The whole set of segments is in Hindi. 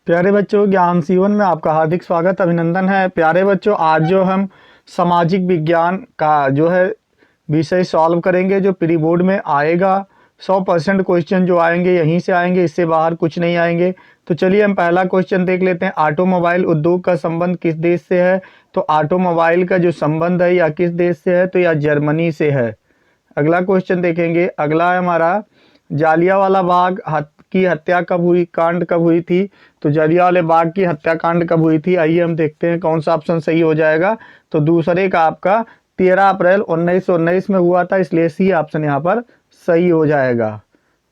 प्यारे बच्चों, ज्ञान सीवन में आपका हार्दिक स्वागत अभिनंदन है। प्यारे बच्चों, आज जो हम सामाजिक विज्ञान का जो है विषय सॉल्व करेंगे, जो प्री बोर्ड में आएगा। 100% क्वेश्चन जो आएंगे यहीं से आएंगे, इससे बाहर कुछ नहीं आएंगे। तो चलिए हम पहला क्वेश्चन देख लेते हैं। ऑटोमोबाइल उद्योग का संबंध किस देश से है? तो ऑटोमोबाइल का जो संबंध है या किस देश से है, तो या जर्मनी से है। अगला क्वेश्चन देखेंगे। अगला है हमारा, जालियांवाला बाग की हत्या कब हुई, कांड कब हुई थी? तो जालियांवाला बाग की हत्याकांड कब हुई थी? आइए हम देखते हैं कौन सा ऑप्शन सही हो जाएगा। तो दूसरे का आपका 13 अप्रैल 1919 में हुआ था, इसलिए सी ऑप्शन यहाँ पर सही हो जाएगा।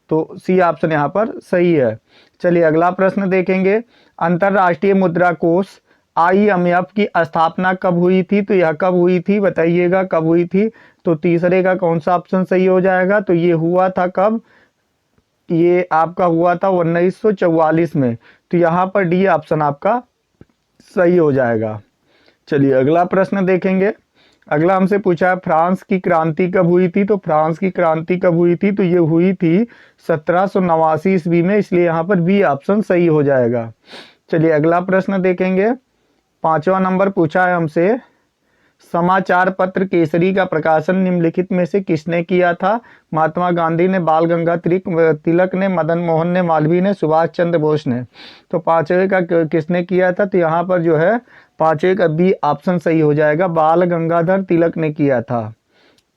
तो सी ऑप्शन यहाँ पर सही है। चलिए अगला प्रश्न देखेंगे। अंतर्राष्ट्रीय मुद्रा कोष IMF की स्थापना कब हुई थी? तो यह कब हुई थी, बताइएगा कब हुई थी। तो तीसरे का कौन सा ऑप्शन सही हो जाएगा? तो ये हुआ था कब? ये आपका हुआ था 1944 में। तो यहाँ पर डी ऑप्शन आपका सही हो जाएगा। चलिए अगला प्रश्न देखेंगे। अगला हमसे पूछा है, फ्रांस की क्रांति कब हुई थी? तो फ्रांस की क्रांति कब हुई थी? तो ये हुई थी 1789 ईस्वी में, इसलिए यहाँ पर बी ऑप्शन सही हो जाएगा। चलिए अगला प्रश्न देखेंगे। 5वां नंबर पूछा है हमसे, समाचार पत्र केसरी का प्रकाशन निम्नलिखित में से किसने किया था? महात्मा गांधी ने, बाल गंगाधर तिलक ने, मदन मोहन ने, मालवीय ने, सुभाष चंद्र बोस ने। तो पांचवे का किसने किया था? तो यहाँ पर जो है पांचवे का बी ऑप्शन सही हो जाएगा, बाल गंगाधर तिलक ने किया था।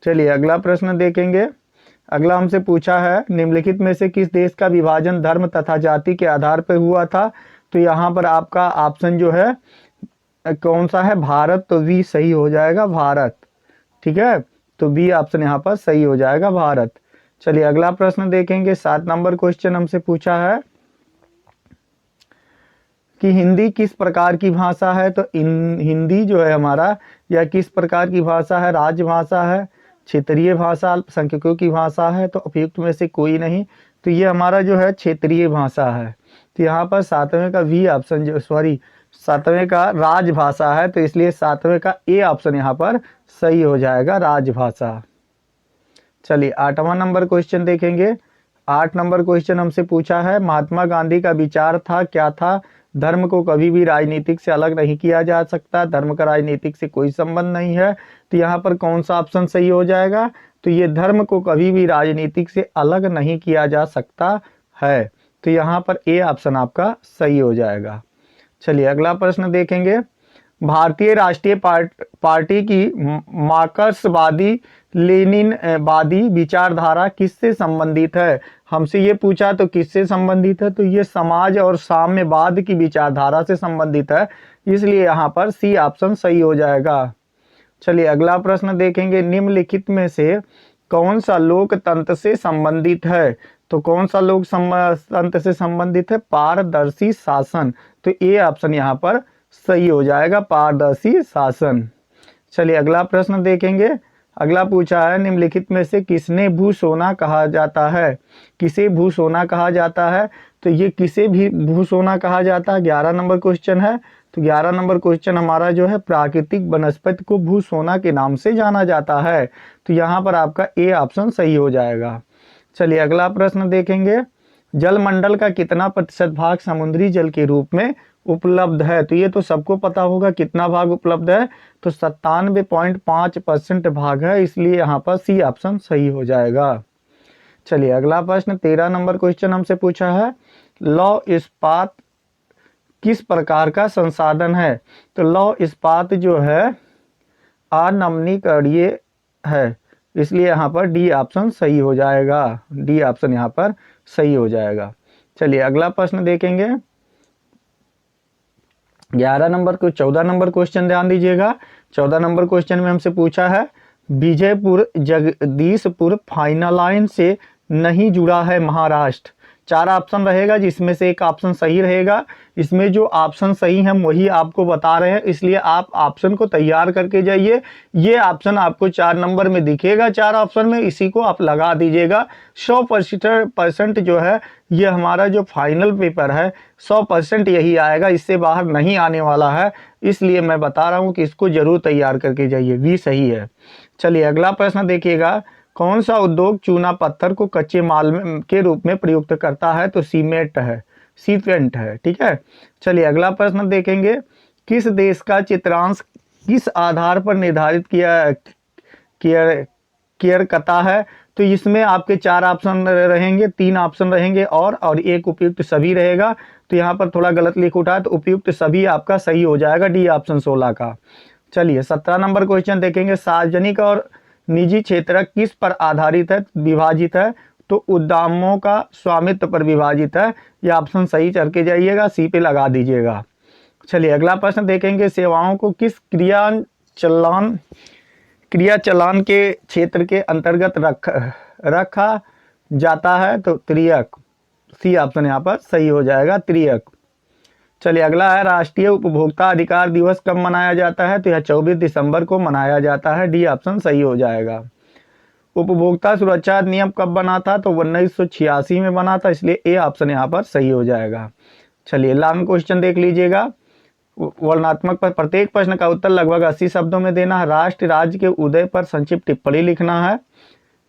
चलिए अगला प्रश्न देखेंगे। अगला हमसे पूछा है, निम्नलिखित में से किस देश का विभाजन धर्म तथा जाति के आधार पर हुआ था? तो यहाँ पर आपका ऑप्शन जो है कौन सा है? भारत। तो बी सही हो जाएगा, भारत। ठीक है, तो बी ऑप्शन यहाँ पर सही हो जाएगा, भारत। चलिए अगला प्रश्न देखेंगे। 7 नंबर क्वेश्चन हमसे पूछा है कि हिंदी किस प्रकार की भाषा है? तो हिंदी जो है हमारा यह किस प्रकार की भाषा है? राजभाषा है, क्षेत्रीय भाषा, अल्पसंख्यकों की भाषा है? तो उपयुक्त में से कोई नहीं। तो ये हमारा जो है क्षेत्रीय भाषा है। तो यहाँ पर सातवें का वी ऑप्शन जो सातवें का राजभाषा है, तो इसलिए सातवें का ए ऑप्शन यहाँ पर सही हो जाएगा, राजभाषा। चलिए 8वां नंबर क्वेश्चन देखेंगे। 8 नंबर क्वेश्चन हमसे पूछा है, महात्मा गांधी का विचार था क्या था? धर्म को कभी भी राजनीतिक से अलग नहीं किया जा सकता, धर्म का राजनीतिक से कोई संबंध नहीं है। तो यहाँ पर कौन सा ऑप्शन सही हो जाएगा? तो ये धर्म को कभी भी राजनीतिक से अलग नहीं किया जा सकता है। तो यहाँ पर ए ऑप्शन आपका सही हो जाएगा। चलिए अगला प्रश्न देखेंगे। भारतीय राष्ट्रीय पार्टी की मार्क्सवादी लेनिनवादी विचारधारा किससे संबंधित है? हमसे ये पूछा तो किससे संबंधित है? तो ये समाज और साम्यवाद की विचारधारा से संबंधित है, इसलिए यहाँ पर सी ऑप्शन सही हो जाएगा। चलिए अगला प्रश्न देखेंगे। निम्नलिखित में से कौन सा लोकतंत्र से संबंधित है? तो कौन सा लोकतंत्र से संबंधित है? पारदर्शी शासन। तो ए ऑप्शन यहाँ पर सही हो जाएगा, पारदर्शी शासन। चलिए अगला प्रश्न देखेंगे। अगला पूछा है, निम्नलिखित में से किसने भूसोना कहा जाता है? किसे भूसोना कहा जाता है? तो ये किसे भी भूसोना कहा जाता है, 11 नंबर क्वेश्चन है। तो 11 नंबर क्वेश्चन हमारा जो है, प्राकृतिक वनस्पति को भूसोना के नाम से जाना जाता है। तो यहाँ पर आपका ए ऑप्शन सही हो जाएगा। चलिए अगला प्रश्न देखेंगे। जलमंडल का कितना प्रतिशत भाग समुद्री जल के रूप में उपलब्ध है? तो ये तो सबको पता होगा कितना भाग उपलब्ध है। तो 97.5% भाग है, इसलिए यहाँ पर सी ऑप्शन सही हो जाएगा। चलिए अगला प्रश्न 13 नंबर क्वेश्चन हमसे पूछा है, लौह इस्पात किस प्रकार का संसाधन है? तो लौह इस्पात जो है अनमनीकरणीय है, इसलिए यहाँ पर डी ऑप्शन सही हो जाएगा। डी ऑप्शन यहाँ पर सही हो जाएगा। चलिए अगला प्रश्न देखेंगे। 11 नंबर को 14 नंबर क्वेश्चन ध्यान दीजिएगा। 14 नंबर क्वेश्चन में हमसे पूछा है, विजयपुर जगदीशपुर फाइनल लाइन से नहीं जुड़ा है महाराष्ट्र। 4 ऑप्शन रहेगा, जिसमें से एक ऑप्शन सही रहेगा। इसमें जो ऑप्शन सही है वही आपको बता रहे हैं, इसलिए आप ऑप्शन को तैयार करके जाइए। ये ऑप्शन आपको 4 नंबर में दिखेगा, 4 ऑप्शन में, इसी को आप लगा दीजिएगा। 100% जो है ये हमारा जो फाइनल पेपर है 100% यही आएगा, इससे बाहर नहीं आने वाला है, इसलिए मैं बता रहा हूँ कि इसको जरूर तैयार करके जाइए, भी सही है। चलिए अगला प्रश्न देखिएगा, कौन सा उद्योग चूना पत्थर को कच्चे माल के रूप में प्रयुक्त करता है? तो सीमेंट है। रेसिपिएंट है। ठीक है, चलिए अगला प्रश्न देखेंगे, किस देश का चित्रांश किस आधार पर निर्धारित किया करता है? तो इसमें आपके 4 ऑप्शन रहेंगे, 3 ऑप्शन रहेंगे और एक उपयुक्त सभी रहेगा। तो यहाँ पर थोड़ा गलत लिख उठा है, तो उपयुक्त सभी आपका सही हो जाएगा, डी ऑप्शन 16 का। चलिए 17 नंबर क्वेश्चन देखेंगे, सार्वजनिक और निजी क्षेत्र किस पर आधारित है, विभाजित है? तो उद्यमों का स्वामित्व पर विभाजित है। यह ऑप्शन सही करके जाइएगा, सी पे लगा दीजिएगा। चलिए अगला प्रश्न देखेंगे, सेवाओं को किस क्रिया चलान के क्षेत्र के अंतर्गत रखा जाता है? तो त्रियक, सी ऑप्शन यहाँ पर सही हो जाएगा, त्रियक। चलिए अगला है, राष्ट्रीय उपभोक्ता अधिकार दिवस कब मनाया जाता है? तो यह 24 दिसंबर को मनाया जाता है, डी ऑप्शन सही हो जाएगा। उपभोक्ता सुरक्षा अधिनियम कब बना था? तो 1986 में बना था, इसलिए ए ऑप्शन यहाँ पर सही हो जाएगा। चलिए लॉन्ग क्वेश्चन देख लीजिएगा, वर्णनात्मक पर प्रत्येक प्रश्न का उत्तर लगभग 80 शब्दों में देना है। राष्ट्र राज्य के उदय पर संक्षिप्त टिप्पणी लिखना है।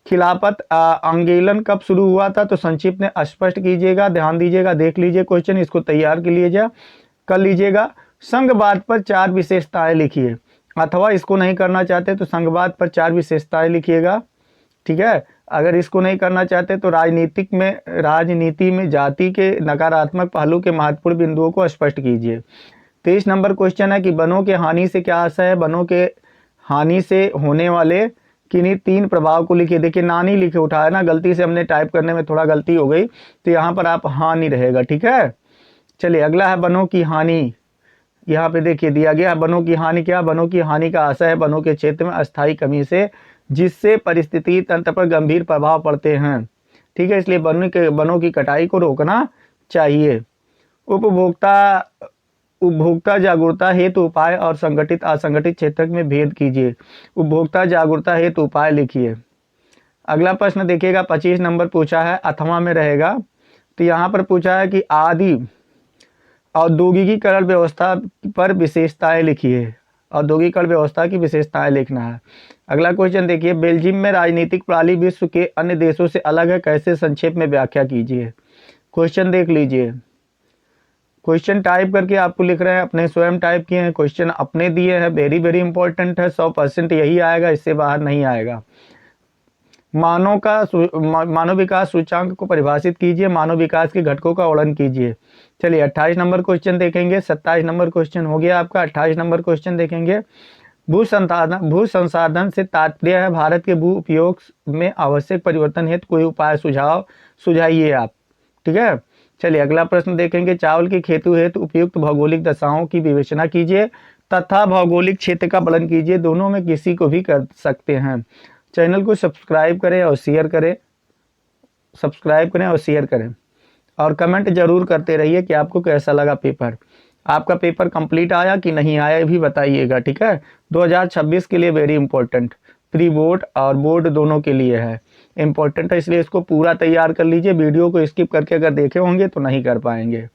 खिलाफत आंदोलन कब शुरू हुआ था? तो संक्षिप्त में स्पष्ट कीजिएगा, ध्यान दीजिएगा, देख लीजिए क्वेश्चन, इसको तैयार कर लीजिएगा। संघवाद पर 4 विशेषताएं लिखिए, अथवा इसको नहीं करना चाहते तो संघवाद पर 4 विशेषताएं लिखिएगा। ठीक है, अगर इसको नहीं करना चाहते तो राजनीति में जाति के नकारात्मक पहलू के महत्वपूर्ण बिंदुओं को स्पष्ट कीजिए। 23 नंबर क्वेश्चन है कि वनों के हानि से क्या आशय है? वनों के हानि से होने वाले किन्हीं 3 प्रभाव को लिखिए। देखिए नानी लिखे उठा है ना, गलती से हमने टाइप करने में थोड़ा गलती हो गई, तो यहाँ पर आप हानि रहेगा। ठीक है, चलिए अगला है वनों की हानि। यहाँ पे देखिए दिया गया है वनों की हानि क्या? वनों की हानि का आशय है वनों के क्षेत्र में अस्थायी कमी से, जिससे परिस्थिति तंत्र पर गंभीर प्रभाव पड़ते हैं। ठीक है, इसलिए वनों की कटाई को रोकना चाहिए। उपभोक्ता जागरूकता हेतु उपाय और संगठित असंगठित क्षेत्र में भेद कीजिए। उपभोक्ता जागरूकता हेतु उपाय लिखिए। अगला प्रश्न देखिएगा, 25 नंबर पूछा है, अथवा में रहेगा। तो यहाँ पर पूछा है कि आदि औद्योगिकीकरण व्यवस्था पर विशेषताएं लिखिए। औद्योगिकीकरण व्यवस्था की विशेषताएं लिखना है। अगला क्वेश्चन देखिए, बेल्जियम में राजनीतिक प्रणाली विश्व के अन्य देशों से अलग है, कैसे? संक्षेप में व्याख्या कीजिए। क्वेश्चन देख लीजिए, क्वेश्चन टाइप करके आपको लिख रहे हैं, अपने स्वयं टाइप किए हैं, क्वेश्चन अपने दिए हैं, वेरी वेरी इंपॉर्टेंट है, 100% यही आएगा, इससे बाहर नहीं आएगा। मानव विकास सूचकांक को परिभाषित कीजिए, मानव विकास के घटकों का वर्णन कीजिए। चलिए 28 नंबर क्वेश्चन देखेंगे, 27 नंबर क्वेश्चन हो गया आपका, 28 नंबर क्वेश्चन देखेंगे। भू संसाधन से तात्पर्य है भारत के भू उपयोग में आवश्यक परिवर्तन हेतु कोई उपाय सुझाइए आप। ठीक है, चलिए अगला प्रश्न देखेंगे, चावल की खेती हेतु उपयुक्त भौगोलिक दशाओं की विवेचना कीजिए तथा भौगोलिक क्षेत्र का वर्णन कीजिए। दोनों में किसी को भी कर सकते हैं। चैनल को सब्सक्राइब करें और शेयर करें, और कमेंट जरूर करते रहिए कि आपको कैसा लगा पेपर। आपका पेपर कंप्लीट आया कि नहीं आया ये भी बताइएगा। ठीक है, 2026 के लिए वेरी इंपॉर्टेंट, प्री बोर्ड और बोर्ड दोनों के लिए है, इंपॉर्टेंट है, इसलिए इसको पूरा तैयार कर लीजिए। वीडियो को स्किप करके अगर देखे होंगे तो नहीं कर पाएंगे।